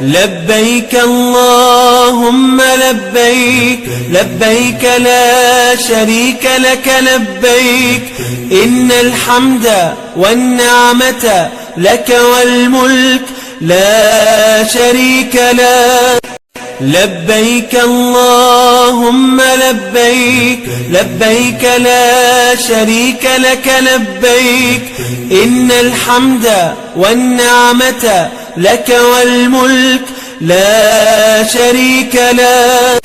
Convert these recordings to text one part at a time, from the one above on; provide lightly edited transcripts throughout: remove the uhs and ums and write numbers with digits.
لبيك اللهم لبيك، لبيك لا شريك لك لبيك، إن الحمد والنعمة لك والملك لا شريك لك. لبيك اللهم لبيك، لبيك لا شريك لك لبيك، إن الحمد والنعمة لك والملك لا شريك لك.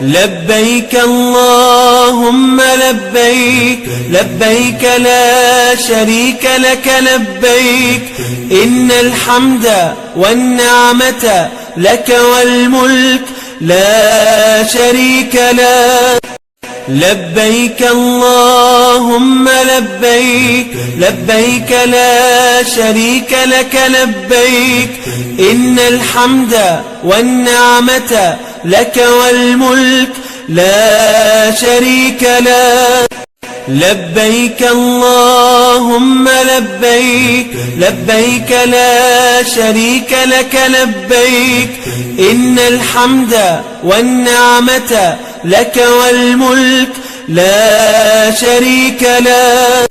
لبيك اللهم لبيك، لبيك لا شريك لك لبيك، إن الحمد والنعمة لك والملك لا شريك لك. لبيك اللهم لبيك، لبيك لا شريك لك لبيك، إن الحمد والنعمة لك والملك لا شريك لك. لبيك اللهم لبيك، لبيك لا شريك لك لبيك، إن الحمد والنعمة لك والملك لا شريك لك.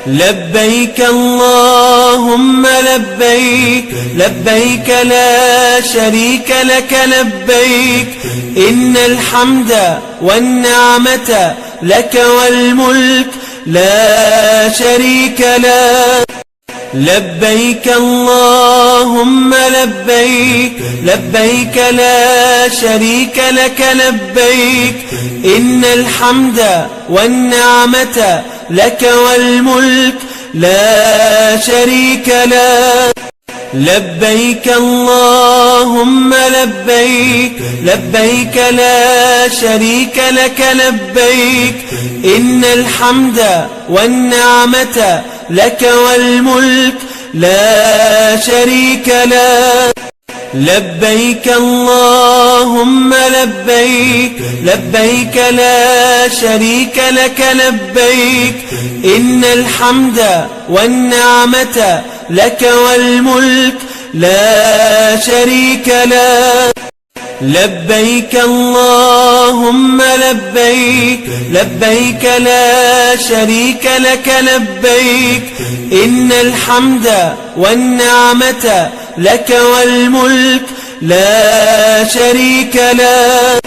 لبيك اللهم لبيك، لبيك لا شريك لك لبيك، إن الحمد والنعمة لك والملك لا شريك لك. لبيك اللهم لبيك، لبيك لا شريك لك لبيك، إن الحمد والنعمة لك والملك لا شريك لك. لبيك اللهم لبيك، لبيك لا شريك لك لبيك، إن الحمد والنعمة لك والملك لا شريك لك. لبيك اللهم لبيك، لبيك لا شريك لك لبيك، إن الحمد والنعمة لك والملك لا شريك لك. لبيك اللهم لبيك، لبيك لا شريك لك لبيك، إن الحمد والنعمة لك والملك لا شريك لك.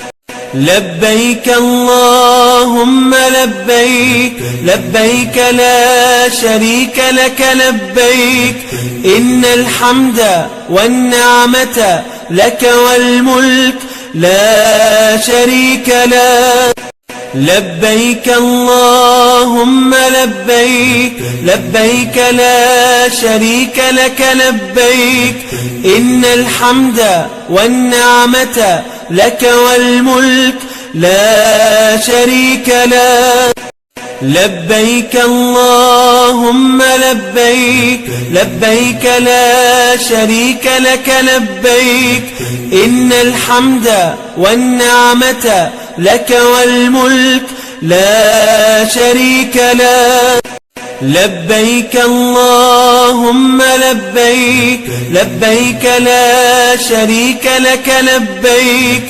لبيك اللهم لبيك، لبيك لا شريك لك لبيك، إن الحمد والنعمة لك والملك لا شريك لك. لبيك اللهم لبيك، لبيك لا شريك لك لبيك، إن الحمد والنعمة لك والملك لا شريك لك. لبيك اللهم لبيك، لبيك لا شريك لك لبيك، إن الحمد والنعمة لك والملك لا شريك لك. لبيك اللهم لبيك، لبيك لا شريك لك لبيك،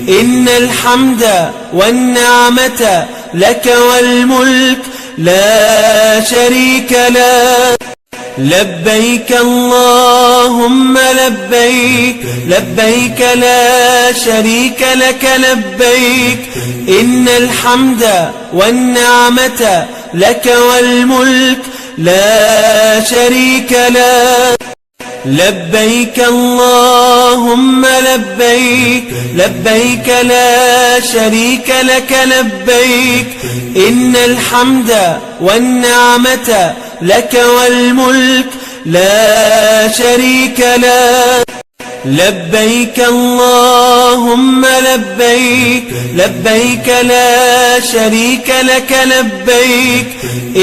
إن الحمد والنعمة لك والملك لا شريك لك. لبيك اللهم لبيك، لبيك لا شريك لك لبيك، إن الحمد والنعمة لك والملك لا شريك لك. لبيك اللهم لبيك، لبيك لا شريك لك لبيك، إن الحمد والنعمة لك والملك لا شريك لك. لبيك اللهم لبيك، لبيك لا شريك لك لبيك،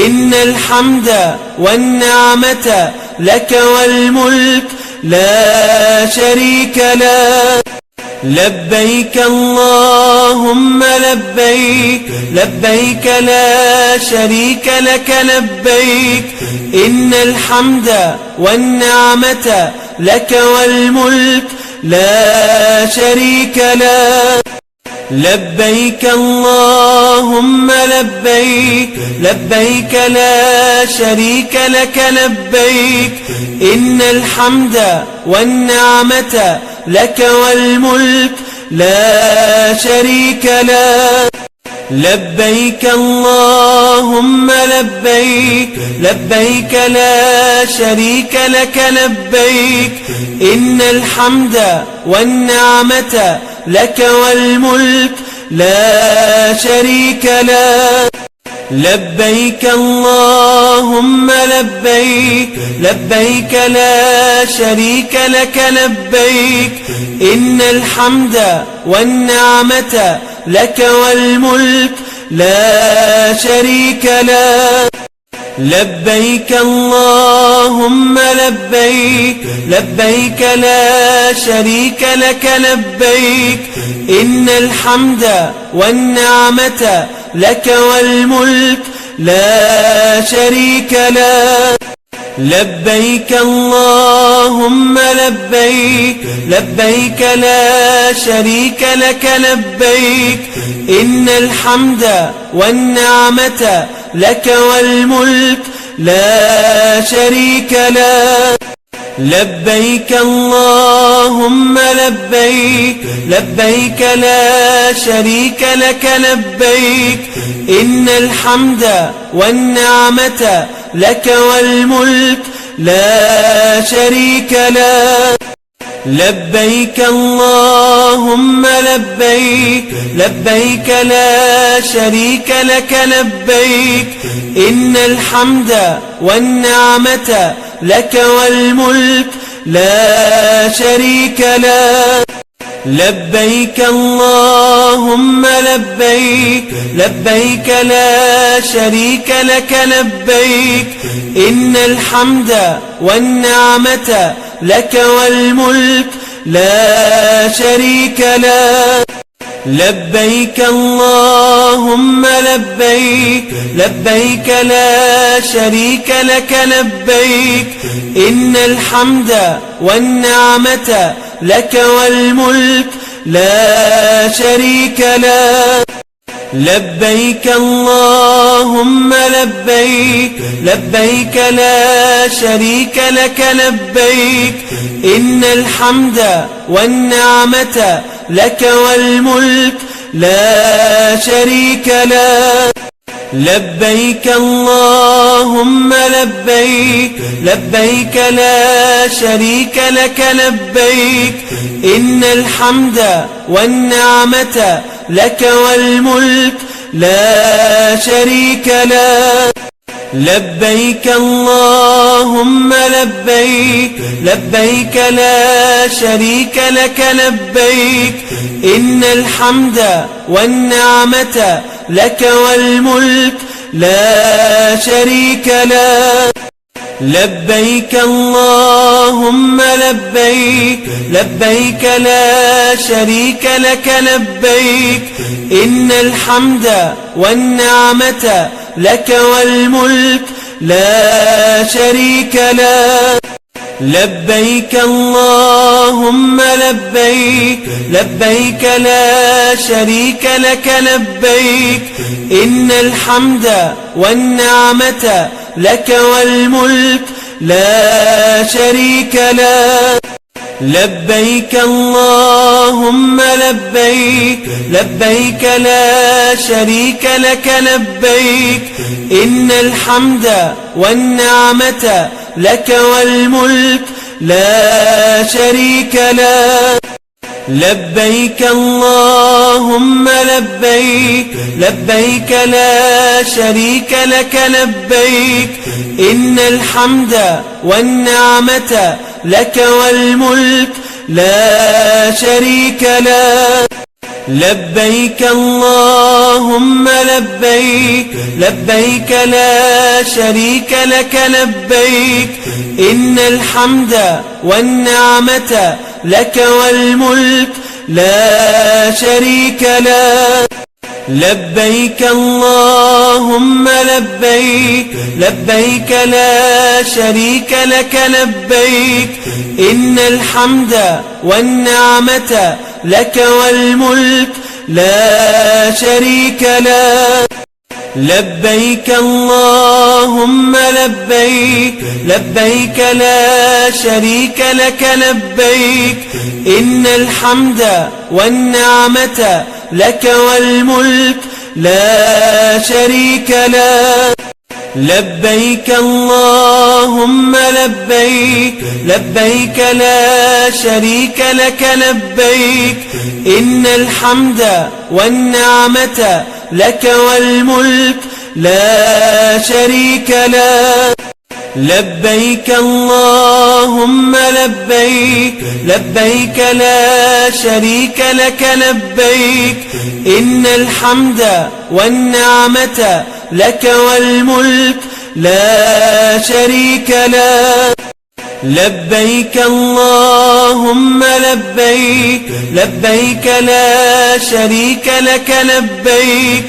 إن الحمد والنعمة لك والملك لا شريك لك. لبيك اللهم لبيك، لبيك لا شريك لك لبيك، إن الحمد والنعمة لك والملك لا شريك لك. لبيك اللهم لبيك، لبيك لا شريك لك لبيك، إن الحمد والنعمة لك والملك لا شريك لك. لبيك اللهم لبيك، لبيك لا شريك لك لبيك، إن الحمد والنعمة لك والملك لا شريك لك. لبيك اللهم لبيك، لبيك لا شريك لك لبيك، إن الحمد والنعمة لك والملك لا شريك لك. لبيك اللهم لبيك، لبيك لا شريك لك لبيك، إن الحمد والنعمة لك والملك لا شريك لك. لبيك اللهم لبيك، لبيك لا شريك لك لبيك، إن الحمد والنعمة لك والملك لا شريك لك. لبيك اللهم لبيك، لبيك لا شريك لك لبيك، إن الحمد والنعمة لك والملك لا شريك لك. لبيك اللهم لبيك، لبيك لا شريك لك لبيك، إن الحمد والنعمة لك والملك لا شريك لك. لبيك اللهم لبيك، لبيك لا شريك لك لبيك، إن الحمد والنعمة لك والملك لا شريك لك. لبيك اللهم لبيك، لبيك لا شريك لك لبيك، إن الحمد والنعمة لك والملك لا شريك لك. لبيك اللهم لبيك، لبيك لا شريك لك لبيك، إن الحمد والنعمة لك والملك لا شريك لك. لبيك اللهم لبيك، لبيك لا شريك لك لبيك، إن الحمد والنعمة لك والملك لا شريك لك. لبيك اللهم لبيك، لبيك لا شريك لك لبيك، إن الحمد والنعمة لك والملك لا شريك لك. لبيك اللهم لبيك، لبيك لا شريك لك لبيك، إن الحمد والنعمة لك والملك لا شريك لك. لبيك اللهم لبيك، لبيك لا شريك لك لبيك، إن الحمد والنعمة لك والملك لا شريك لك. لبيك اللهم لبيك، لبيك لا شريك لك لبيك، إن الحمد والنعمة لك والملك لا شريك لك. لبيك اللهم لبيك، لبيك لا شريك لك لبيك، إن الحمد والنعمة لك والملك لا شريك لك. لبيك اللهم لبيك، لبيك لا شريك لك لبيك، إن الحمد والنعمة لك والملك لا شريك لك. لبيك اللهم لبيك لبيك لا شريك لك لبيك إن الحمد والنعمة لك والملك لا شريك لك لبيك اللهم لبيك لبيك لا شريك لك لبيك إن الحمد والنعمة لك والملك لا شريك لك لبيك اللهم لبيك لبيك لا شريك لك لبيك إن الحمد والنعمة لك والملك لا شريك لك لبيك اللهم لبيك لبيك لا شريك لك لبيك إن الحمد والنعمة لك والملك لا شريك لك لبيك اللهم لبيك لبيك لا شريك لك لبيك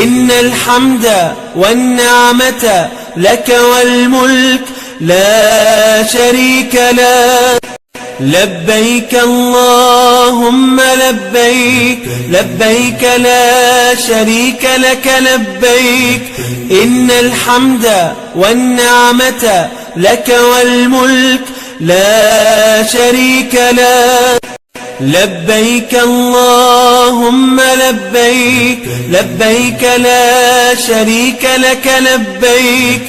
إن الحمد والنعمة لك والملك لا شريك لك لبيك اللهم لبيك لبيك لا شريك لك لبيك إن الحمد والنعمة لك والملك لا شريك لك لبيك اللهم لبيك لبيك لا شريك لك لبيك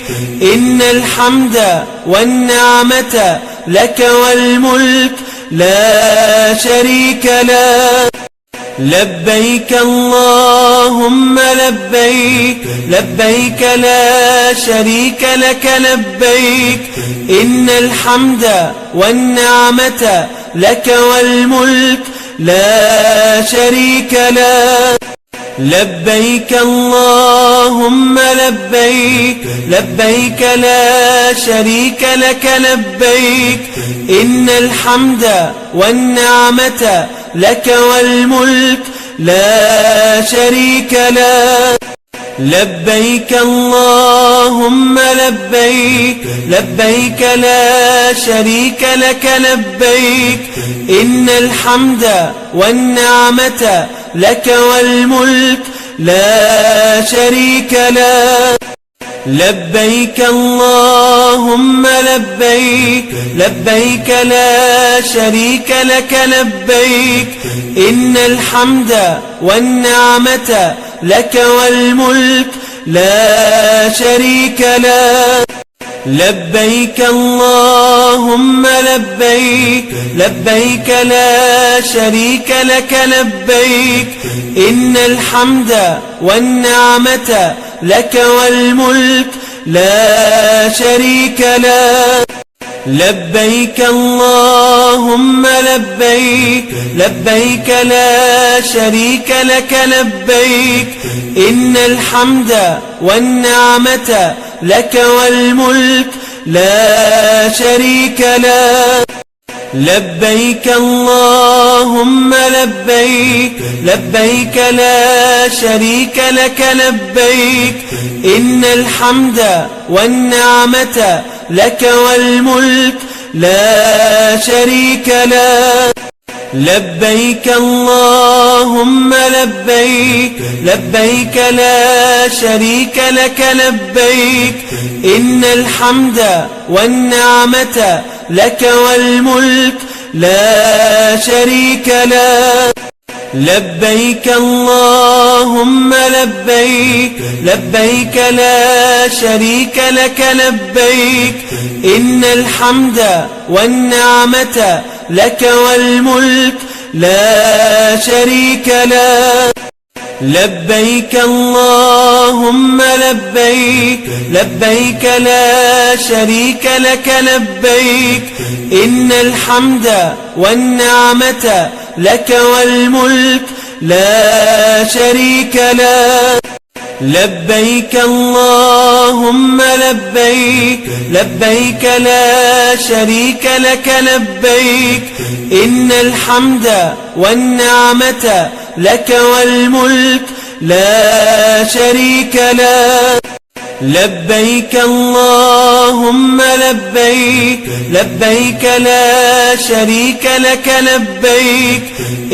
إن الحمد والنعمة لك والملك لا شريك لك لبيك اللهم لبيك لبيك لا شريك لك لبيك إن الحمد والنعمة لك والملك لا شريك لك لبيك اللهم لبيك لبيك لا شريك لك لبيك إن الحمد والنعمة لك والملك لا شريك لك لبيك اللهم لبيك لبيك لا شريك لك لبيك إن الحمد والنعمة لك والملك لا شريك لك لبيك اللهم لبيك لبيك لا شريك لك لبيك إن الحمد والنعمة لك والملك لا شريك لك لبيك اللهم لبيك لبيك لا شريك لك لبيك إن الحمد والنعمة لك والملك لا شريك لك لبيك اللهم لبيك لبيك لا شريك لك لبيك إن الحمد والنعمة لك والملك لا شريك لك لبيك اللهم لبيك لبيك لا شريك لك لبيك إن الحمد والنعمة لك والملك لا شريك لك لبيك اللهم لبيك لبيك لا شريك لك لبيك إن الحمد والنعمة لك والملك لا شريك لك لبيك اللهم لبيك لبيك لا شريك لك لبيك إن الحمد والنعمة لك والملك لا شريك لك لبيك اللهم لبيك لبيك لا شريك لك لبيك إن الحمد والنعمة لك والملك لا شريك لك لبيك اللهم لبيك لبيك لا شريك لك لبيك إن الحمد والنعمة لك والملك لا شريك لك. لبيك اللهم لبيك، لبيك لا شريك لك لبيك،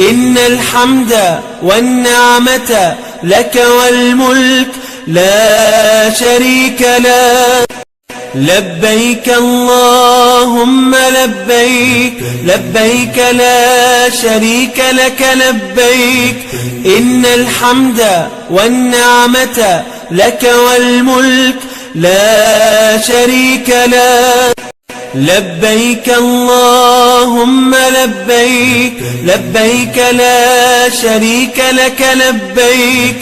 إن الحمد والنعمة لك والملك لا شريك لك. لبيك اللهم لبيك، لبيك لا شريك لك لبيك، إن الحمد والنعمة لك والملك لا شريك لك. لبيك اللهم لبيك، لبيك لا شريك لك لبيك،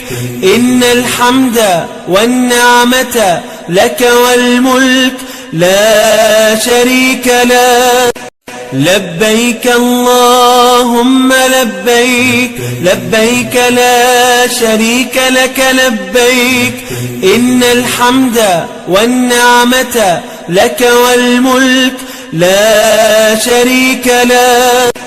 إن الحمد والنعمة لك والملك لا شريك لك. لبيك اللهم لبيك، لبيك لا شريك لك لبيك، إن الحمد والنعمة لك والملك لا شريك لك.